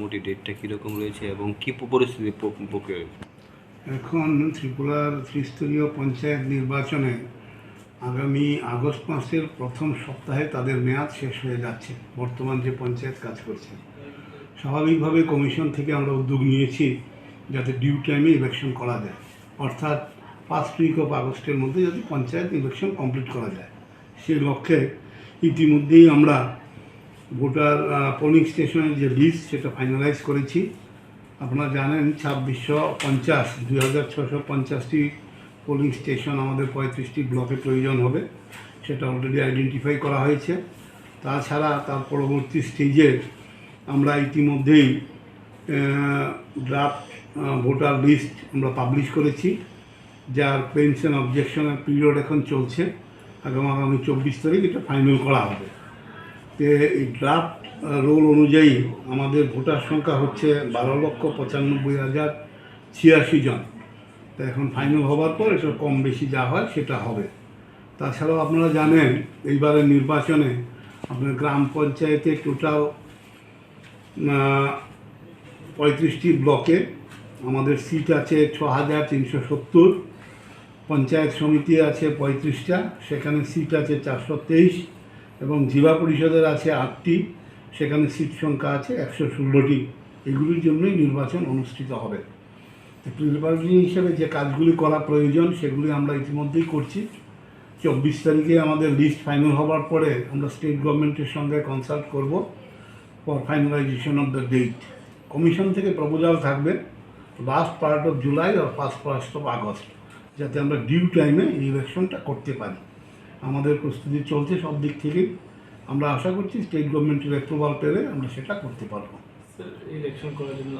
মোটামুটি ডেটটা কীরকম রয়েছে এবং কী পরিস্থিতি বুকে? এখন ত্রিপুরার ত্রিস্তরীয় পঞ্চায়েত নির্বাচনে আগামী আগস্ট মাসের প্রথম সপ্তাহে তাদের মেয়াদ শেষ হয়ে যাচ্ছে। বর্তমান যে পঞ্চায়েত কাজ করছে, স্বাভাবিকভাবে কমিশন থেকে আমরা উদ্যোগ নিয়েছি যাতে ডিউ টাইমে ইলেকশন করা যায়, অর্থাৎ ফার্স্ট উইক অফ আগস্টের মধ্যে যদি পঞ্চায়েত ইলেকশন কমপ্লিট করা যায়। সেই লক্ষ্যে ইতিমধ্যেই আমরা ভোটার পোলিং স্টেশনের যে লিস্ট সেটা ফাইনালাইজ করেছি। আপনারা জানেন 2650 2650টি পোলিং স্টেশন আমাদের 35টি ব্লকে প্রয়োজন হবে, সেটা অলরেডি আইডেন্টিফাই করা হয়েছে। তাছাড়া তার পরবর্তী স্টেজে আমরা ইতিমধ্যেই ড্রাফট ভোটার লিস্ট আমরা পাবলিশ করেছি, যার ক্লেমস অ্যান্ড অবজেকশনের পিরিয়ড এখন চলছে। আগামী 24 তারিখ এটা ফাইনাল করা হবে। তো এই ড্রাফট রোল অনুযায়ী আমাদের ভোটার সংখ্যা হচ্ছে 12,95,086 জন। তো এখন ফাইনাল হওয়ার পর এটা কম বেশি যা হয় সেটা হবে। তাছাড়াও আপনারা জানেন এইবারের নির্বাচনে আপনার গ্রাম পঞ্চায়েতে টোটাল 35টি ব্লকে আমাদের সিট আছে 6,370, পঞ্চায়েত সমিতি আছে 35টা, সেখানে সিট আছে 423, এবং জেলা পরিষদের আছে 8টি, সেখানে সিট সংখ্যা আছে 116টি। এগুলির জন্যই নির্বাচন অনুষ্ঠিত হবে। নির্বাচনী হিসেবে যে কাজগুলি করা প্রয়োজন সেগুলি আমরা ইতিমধ্যেই করছি। 24 তারিখে আমাদের লিস্ট ফাইনাল হওয়ার পরে আমরা স্টেট গভর্নমেন্টের সঙ্গে কনসাল্ট করব for finalization of the date. Commission থেকে প্রপোজাল থাকবে লাস্ট পার্ট অফ জুলাই আর ফার্স্ট পার্ট অফ আগস্ট, যাতে আমরা ডিউ টাইমে এই ইলেকশনটা করতে পারি। আমাদের প্রস্তুতি চলছে সব দিক থেকেই। আমরা আশা করছি স্টেট গভর্নমেন্টের অ্যাপ্রুভাল পেলে আমরা সেটা করতে পারবো। ইলেকশন করার জন্য